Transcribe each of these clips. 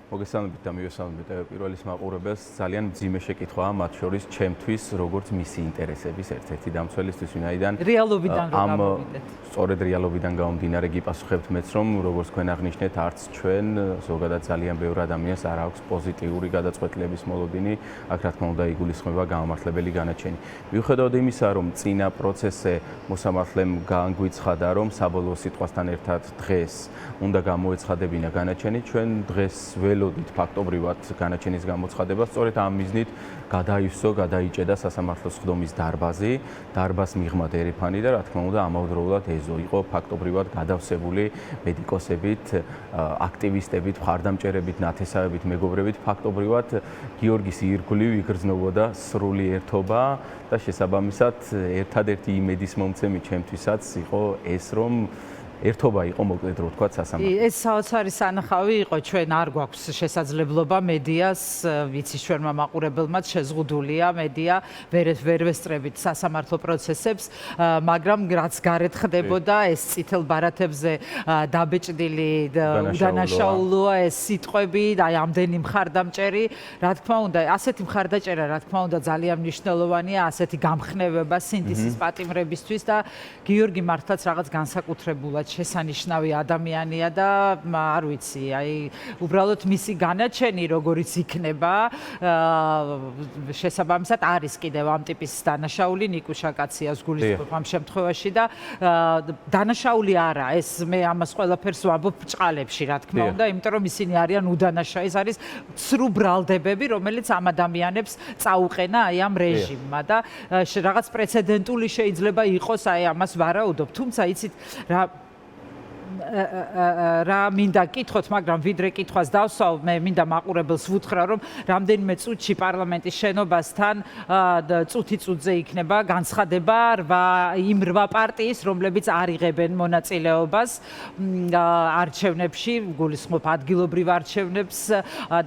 მოგესალმებით და მივესალმებით პირველის მაყურებელს. ძალიან მძიმე შეკითხვაა მათ შორის ჩემთვის, როგორც მისი ინტერესების ერთ-ერთი დამცველისთვის, ვინაიდან რეალობიდან რომ გამოვიდეთ. სწორედ რეალობიდან გამომდინარე გიპასუხებთ მეც, რომ როგორც თქვენ აღნიშნეთ, არც ჩვენ ზოგადად ძალიან ბევრ ადამიანს არ აქვს პოზიტიური გადაწყვეტილების მოლოდინი, აქ რა თქმა უნდა იგულისხმება გამართლებელი განაჩენი. მიუხედავად იმისა, რომ წინა პროცესზე მოსამართლემ განგვიცხადა, რომ საბოლოო სიტყვასთან ერთად დღეს უნდა გამოეცხადებინა განაჩენი, ჩვენ დღეს ველოდით ფაქტობრივად განაჩენის გამოცხადება, სწორედ ამ მიზნით გადაივსო, გადაიჭედა სასამართლოს სხდომის დარბაზი, დარბაზს მიღმა დერეფანი და რა თქმა უნდა ამავდროულად ეზო იყო ფაქტობრივად გადავსებული მედიკოსებით, აქტივისტებით, მხარდამჭერებით, ნათესავებით, მეგობრებით, ფაქტობრივად გიორგის ირგვლივ იგრძნობოდა სრული ერთობა და შესაბამისად ერთადერთი იმედის მომცემი ჩემთვისაც იყო ეს, რომ ერთობა იყო მოკლედ რო ვთქვათ სასამართლო. ეს საოცარი სანახავი იყო, ჩვენ არ გვაქვს შესაძლებლობა მედიას, ვიცი ჩვენმა მაყურებელმაც შეზღუდულია მედია, ვერ ვესწრებით სასამართლო პროცესებს, მაგრამ რაც გარეთ ხდებოდა, ეს წითელ ბარათებზე დაბეჭდილი უდანაშაულოა, ეს სიტყვები, აი ამდენი მხარდამჭერი, რა თქმა უნდა, ასეთი მხარდაჭერა, რა თქმა უნდა, ძალიან მნიშვნელოვანია, ასეთი გამხნევება სინდისის პატიმრებისთვის და გიორგი მართლაც რაღაც განსაკუთრებულად შესანიშნავი ადამიანია და არ ვიცი, აი უბრალოდ მისი განაჩენი როგორიც იქნება, შესაბამისად არის კიდევ ამ ტიპის დანაშაული ნიკუშა კაციას გულისხმობ ამ შემთხვევაში და დანაშაული არა, ეს მე ამას ყველაფერს ვამბობ ბრჭყალებში, რა თქმა უნდა, იმიტომ რომ ისინი არიან უდანაშაული, ეს არის ცრუ ბრალდებები, რომელიც ამ ადამიანებს წაუყენა აი ამ რეჟიმმა და რაღაც პრეცედენტული შეიძლება იყოს, აი ამას ვარაუდობ, თუმცა იცით რა მინდა კითხოთ, მაგრამ ვიდრე კითხვას დავსვავ, მე მინდა მაყურებელს ვუთხრა, რომ რამდენიმე წუთში პარლამენტის შენობასთან წუთი-წუთზე იქნება განცხადება იმ 8 პარტიის, რომლებიც არ იღებენ მონაწილეობას არჩევნებში, გულისხმობ ადგილობრივ არჩევნებს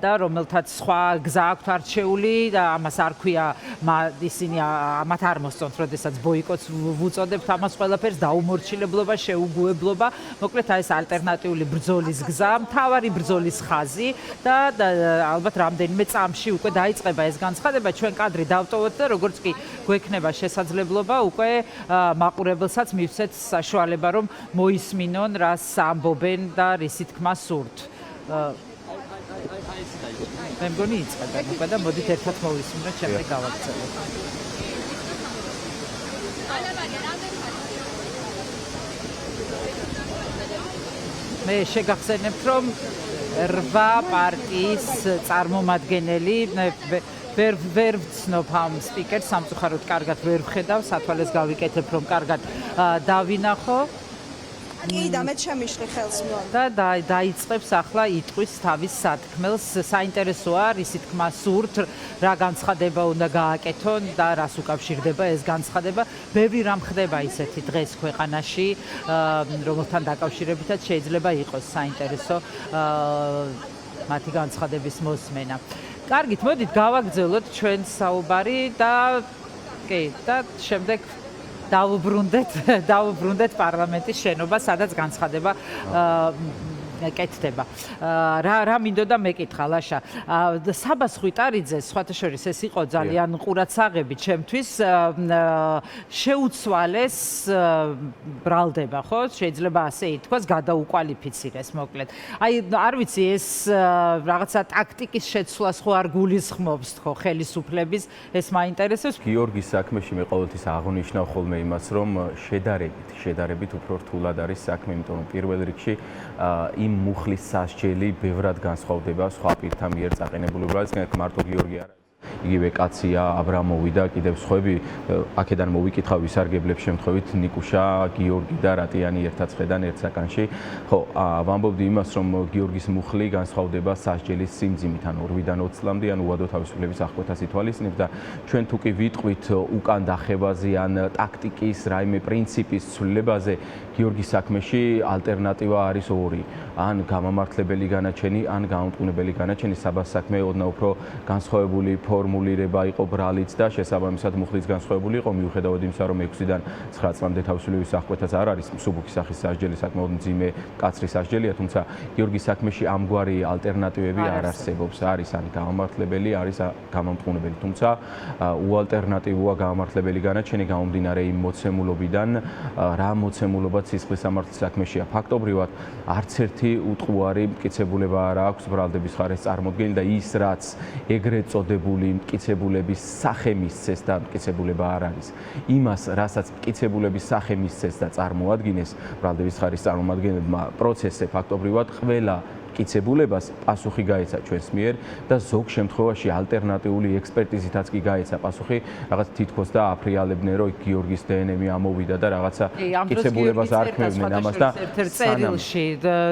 და რომელთაც სხვა გზა აქვთ არჩეული და ამას არ ქვია ისინი მათ არ მოსწონთ, როდესაც ბოიკოტს ვუწოდებთ ამას ყველაფერს, დაუმორჩილებლობა, შეუგუებლობა, მოკლედ ეს ალტერნატიული ბრძოლის გზა, მთავარი ბრძოლის ხაზი და ალბათ რამდენიმე წამში უკვე დაიწყება ეს განცხადება, ჩვენ კადრი დავტოვოთ და როგორც კი გვექნება შესაძლებლობა, უკვე მაყურებელსაც მივცეთ საშუალება, რომ მოისმინონ, რას ამბობენ და რისი თქმა სურთ. მე მგონი იწყებენ უკვე და მოდით ერთად მოვისმინოთ, შემდეგ გავაგრძელოთ. მე შეგახსენებთ, რომ 8 პარტიის წარმომადგენელი ვერ ვცნობ ამ სპიკერს, სამწუხაროდ კარგად ვერ ვხედავ, სათვალეს გავიკეთებ, რომ კარგად დავინახო. კი და მე შემიშლი ხელს და დაიწყებს ახლა იტყვის თავის სათქმელს. საინტერესოა, რისი თქმა სურთ, რა განცხადება უნდა გააკეთონ და რას უკავშირდება ეს განცხადება. ბევრი რამ ხდება ისეთი დღეს ქვეყანაში, რომელთან დაკავშირებითაც შეიძლება იყოს საინტერესო მათი განცხადების მოსმენა. კარგით, მოდით გავაგრძელოთ ჩვენ საუბარი და შემდეგ დავუბრუნდეთ პარლამენტის შენობა, სადაც განცხადება კეთდება. რა მინდოდა მეკითხა ლაშა. საბას ხვიტარიძე, სხვათა შორის ეს იყო ძალიან ყურადსაღები ჩემთვის, შეუცვალეს ბრალდება, ხო? შეიძლება ასე ითქვას, გადაუკვალიფიცირეს მოკლედ. აი, არ ვიცი, ეს რაღაცა ტაქტიკის შეცვლას ხო არ გულისხმობს, ხო, ხელისუფლების, ეს მაინტერესებს. გიორგის საქმეში მე ყოველთვის აღნიშნავ ხოლმე იმას, რომ შედარებით უფრო რთულად არის საქმე, იმიტომ რომ პირველ რიგში იმ მუხლის სასჯელი ბევრად განსხვავდება სხვა პირთა მიერ წაყენებული, უბრალოდ მარტო გიორგი არა. იგივე კაცია, აბრამოვი და კიდევ სხვები, აქედან მოვიკითხავ ვისარგებლებს შემთხვევით ნიკუშა, გიორგი და რატიანი ერთად ხედან ერთ საკანში. ხო, ვამბობდი იმას, რომ გიორგის მუხლი განსხვავდება სასჯელის სიმძიმით, ან 2-დან 20 წლამდე, ან უადო თავისუფლების აღკვეთას ითვალისწინებს და ჩვენ თუ კი ვიტყვით უკან დახევაზე ან ტაქტიკის, რაიმე პრინციპის ცვლილებაზე, გიორგის საქმეში ალტერნატივა არის ორი. ან გამამართლებელი განაჩენი, ან გამომტყუნებელი განაჩენი, საბას საქმე ოდნავ უფრო განსხვავებული ფორმით ფორმულირება იყო ბრალიც და შესაბამისად მუხლიც განსხვავებული იყო მიუხედავად იმისა, რომ 6-დან 9 წლამდე თავისუფლი საფრთხეთაც არ არის მსუბუქი სახის სასჯელი საკმაოდ მძიმე კაცრი სასჯელია, თუმცა გიორგის საქმეში ამგვარი ალტერნატივები არ არსებობს, არის ან გამართლებელი, არის გამამტყუნებელი, თუმცა უალტერნატივოა გამართლებელი განაჩენი გამომდინარე იმ მოცემულობიდან, რა მოცემულობა სისხლის სამართლის საქმეშია. ფაქტობრივად არც ერთი უტყუარი მტკიცებულება არ აქვს ბრალდების ხარეს წარმოდგენილი და ის რაც ეგრეთ წოდებული მტკიცებულების სახე მისცეს და მტკიცებულება არ არის. იმას, რასაც მტკიცებულების სახე მისცეს და წარმოადგენს ბრალდების ხარის წარმომადგენლებმა პროცესზე ფაქტობრივად ყველა მტკიცებულებას პასუხი გაეცა ჩვენს მიერ და ზოგ შემთხვევაში ალტერნატიული ექსპერტიზითაც კი გაეცა პასუხი, რაღაც თითქოს და აფრიალებდნენ, რომ გიორგის დნმ ამოვიდა და რაღაცა მტკიცებულებას არ ქმნებდნენ ამას და წერილში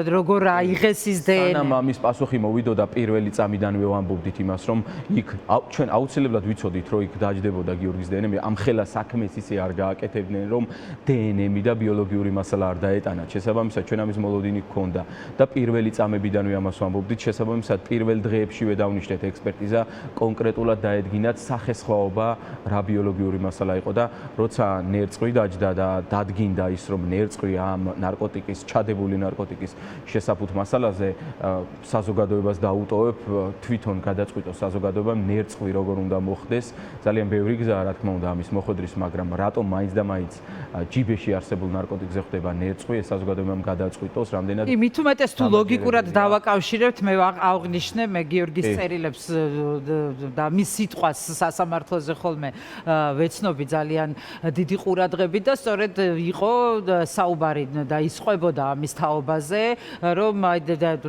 როგორ აიღეს ის დნმ. სანამ ამის პასუხი მოვიდოდა პირველი წამიდანვე ვამბობდით იმას, რომ იქ ჩვენ აუცილებლად ვიცოდით, რომ იქ დაჯდებოდა გიორგის დნმ, ამხელა საქმეს ისე არ გააკეთებდნენ, რომ დნმ და ბიოლოგიური მასალა არ დაეტანათ. შესაბამისად ჩვენ ამის მოლოდინი გქონდა და პირველი წამებიდანვე ამას ვამბობდით, შესაბამისად პირველ დღეებშივე დავნიშნეთ ექსპერტიზა, კონკრეტულად დაედგინათ სახესხვაობა რა ბიოლოგიური მასალა იყო და როცა ნერწყვი დაჯდა და დადგინდა ის, რომ ნერწყვი ამ ნარკოტიკის, ჩადებული ნარკოტიკის შესაფუთ მასალაზე საზოგადოებას დაუტოვებ, თვითონ გადაწყვიტოს საზოგადოებამ ნერწყვი როგორ უნდა მოხდეს. ძალიან ბევრი გზაა რა თქმა უნდა ამის მოხვედრის, მაგრამ რატომ მაინც და მაინც ჯიბეში არსებულ ნარკოტიკზე ხდება ნერწყვი, ეს საზოგადოებამ გადაწყვიტოს რამდენად. მით უმეტეს თუ ლოგიკურად დავაკავშირებთ, მე აღნიშნე მე გიორგის წერილებს და მის სიტყვას სასამართლოზე ხოლმე ვეცნობი ძალიან დიდი ყურადღებით და სწორედ იყო საუბარი და ისყვებოდა ამის თაობაზე, რომ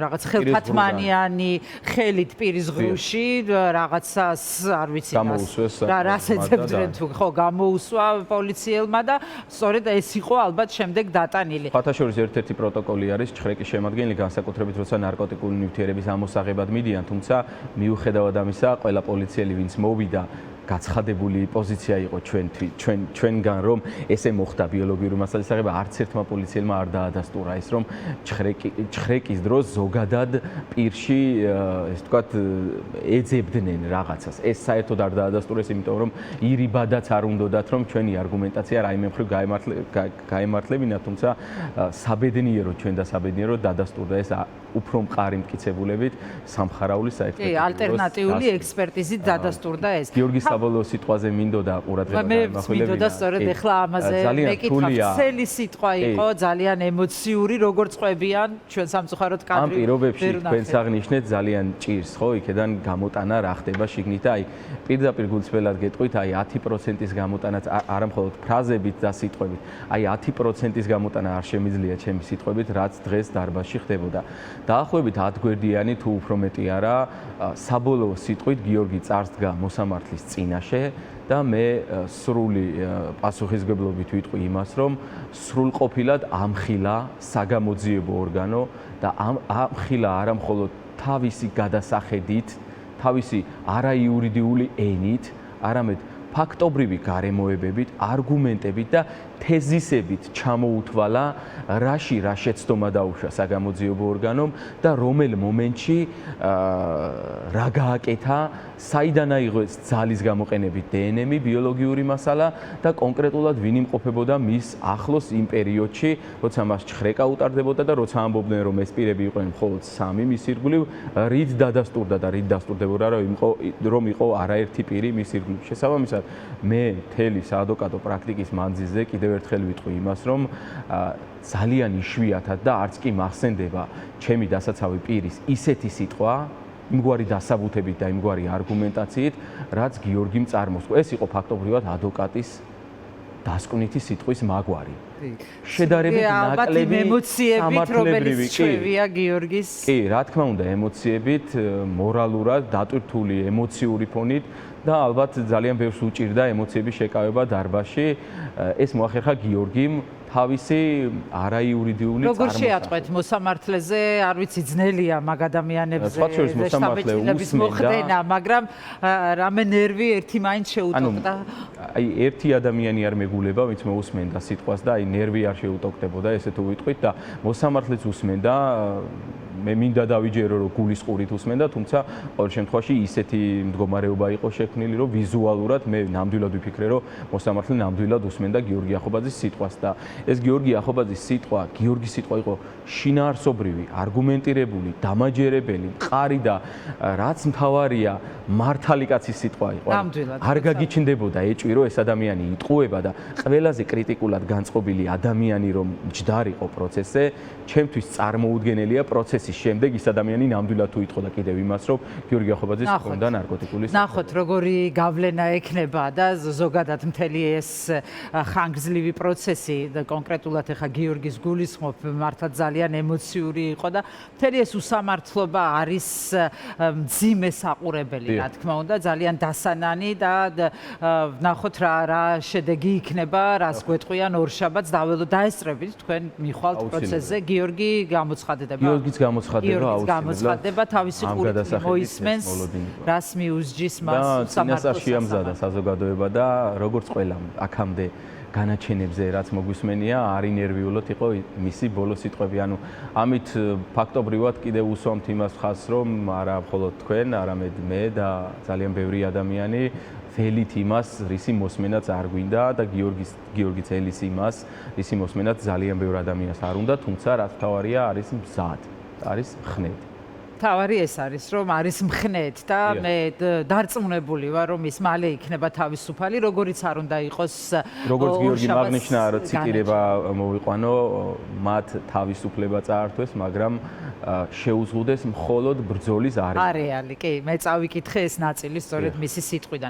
რაღაც ხელფათმანიანი ხელით პირის ღრუში რაღაცას არ ვიცი რას ეძებდნენ თუ ხო გამოუსვა პოლიციელმა და სწორედ ეს იყო ალბათ შემდეგ დატანილი. ფათაშორის ერთ-ერთი პროტოკოლი არის ჩხრეკის შემადგენელი განსაკუთრებით როცა ნარკოტიკული ნივთიერების ამოსაღებად მიდიან, თუმცა მიუხედავად ამისა, ყველა პოლიციელი ვინც მოვიდა გაცხადებული პოზიცია იყო ჩვენგან, რომ ესე მოხდა ბიოლოგიური მასალის აღება, არც ერთმა პოლიციელმა არ დაადასტურა ის, რომ ჩხრეკის დროს ზოგადად პირში, ეს ვთქვათ, ეძებდნენ რაღაცას. ეს საერთოდ არ დაადასტურეს, იმიტომ რომ ირიბადაც არ უნდათ, რომ ჩვენი არგუმენტაცია რაიმე მხრივ გაემართლებინა, თუმცა საბედნიეროდ ჩვენ და საბედნიეროდ დადასტურდა ეს უფრო მყარი მტკიცებულებით სამხარაულის საექსპერტიზო. ალტერნატიული ექსპერტიზით დადასტურდა ეს. გიორგის საბოლოო სიტყვაზე მინდოდა ყურადღება გამახვილებინა. მე მინდოდა სწორედ ახლა ამაზე მეკითხა, ცელი სიტყვა იყო, ძალიან ემოციური, როგორც ყვებიან ჩვენ სამწუხაროდ კადრი. ამ პირობებში თქვენს აღნიშნეთ ძალიან ჭირს, ხო, იქედან გამოტანა რა ხდება შიგნით და აი პირდაპირ გულწრფელად გეტყვით, აი 10%-ის გამოტანაც არა მხოლოდ ფრაზებით და სიტყვებით, აი 10%-ის გამოტანა არ შემიძლია ჩემი სიტყვებით, რაც დღეს დარბაზში ხდებოდა. დაახლოებით 10 გვერდიანი თუ უფრო მეტი არა, საბოლოო სიტყვით გიორგი წარსდგა მოსამართლის წინაშე და მე სრული პასუხისგებლობით ვიტყვი იმას, რომ სრულყოფილად ამხილა საგამოძიებო ორგანო და ამხილა არა მხოლოდ თავისი გადასახედით, თავისი არაიურიდიული ენით, არამედ ფაქტობრივი გარემოებებით, არგუმენტებით და თეზისებით ჩამოუთვალა, რაში რა შეცდომა დაუშვა საგამოძიებო ორგანომ და რომელ მომენტში რა გააკეთა, საიდან აიღო ძალის გამოყენებით დნმ, ბიოლოგიური მასალა და კონკრეტულად ვინ იმყოფებოდა მის ახლოს იმ პერიოდში, როცა მას ჩხრეკა უტარდებოდა და როცა ამბობდნენ, რომ ეს პირები იყვნენ მხოლოდ 3 მის ირგვლივ, რით დადასტურდა და რით დასტურდებოდა, რომ იყო არაერთი პირი მის ირგვლივ. შესაბამისად, მე მთელი საადვოკატო პრაქტიკის მანძილზე კიდევ ერთხელ ვიტყვი იმას, რომ ძალიან იშვიათად და არც კი მახსენდება ჩემი დასაცავი პირის ისეთი სიტყვა, იმგვარი დასაბუთებით და იმგვარი არგუმენტაციით, რაც გიორგიმ წარმოსთქვა. ეს იყო ფაქტობრივად ადვოკატის დასკვნითი სიტყვის მაგვარი. შედარებით ნაკლები ემოციებით, რომელიც ჩვევია გიორგის. კი, რა თქმა უნდა, ემოციებით, მორალურად დატვირთული ემოციური ფონით და ალბათ ძალიან ბევრს უჭირდა ემოციების შეკავება დარბაზში. ეს მოახერხა გიორგიმ თავისი არაიურიდიული წარმოსახვა. როგორ შეატყვეთ მოსამართლეზე, არ ვიცი, ძნელია მაგ ადამიანებზე მოსამართლეების მოხდენა, მაგრამ რამე ნერვი ერთი მაინც შეუტოვდა. აი ერთი ადამიანი არ მეგულება, ვინც მოусმენდა სიტყვას და აი ნერვი არ შეუტოვდებოდა, ესე თუ ვიტყვით და მოსამართლეც უსმენდა მე მინდა დავიჯერო რომ გულის ყურით უსმენდა, თუმცა ყოველ შემთხვევაში ისეთი მდგომარეობა იყო შექმნილი, რომ ვიზუალურად მე ნამდვილად ვიფიქრე, რომ მოსამართლე ნამდვილად უსმენდა გიორგი ახობაძის სიტყვას და ეს გიორგი ახობაძის სიტყვა, გიორგის სიტყვა იყო შინაარსობრივი, არგუმენტირებული, დამაჯერებელი, მყარი და რაც მთავარია, მართალი კაცის სიტყვა იყო. არ გაგიჩნდებოდა ეჭვი, რომ ეს ადამიანი იტყუება და ყველაზე კრიტიკულად განწყობილი ადამიანი რომ მჯდარიყო პროცესზე, ჩემთვის წარმოუდგენელია პროცესის შემდეგ ის ადამიანი ნამდვილად თუ იტყოდა კიდევ იმას, რომ გიორგი ახობაძის ჰქონდა ნარკოტიკული საქმე. ნახოთ, როგორი გავლენა ექნება და ზოგადად მთელი ეს ხანგრძლივი პროცესი და კონკრეტულად ახლა გიორგის გულისხმობ მართლა ძალიან ემოციური იყო და მთელი ეს უსამართლობა არის მძიმე საყურებელი, რა თქმა უნდა, ძალიან დასანანი და ნახოთ რა შედეგი იქნება, რას გვეტყვიან ორშაბათს დაესწრებით თქვენ მიხვალთ პროცესზე. გიორგი გამოცხადდება. გიორგიც გამოცხადდება აუცილებლად. თავისი ყურით მოისმენს, რას მიუსჯის მას სამართლოს შეამზადა საზოგადოება და როგორც ყველამ აქამდე განაჩენებზე რაც მოგვისმენია, არი ნერვიულოთ იყო მისი ბოლო სიტყვები. ანუ ამით ფაქტობრივად კიდევ უსვამთ იმას ხაზს, რომ არა მხოლოდ თქვენ, არამედ მე და ძალიან ბევრი ადამიანი ველით იმას, რისი მოსმენაც არ გვინდა და გიორგი წერის იმას, რისი მოსმენაც ძალიან ბევრ ადამიანს არ უნდა, თუმცა რაც მთავარია არის მზად, არის მხნედ. თავარი ეს არის, რომ არის მხნედ და მე დარწმუნებული ვარ, რომ ის მალე იქნება თავისუფალი, როგორიც არ უნდა იყოს. როგორც გიორგი აღნიშნა, რომ ციტირება მოვიყვანო, მათ თავისუფლება წაართვეს, მაგრამ შეუზღუდეს მხოლოდ ბრძოლის არეალი. არეალი, კი, მე წავიკითხე ეს ნაწილი სწორედ მისი სიტყვიდან.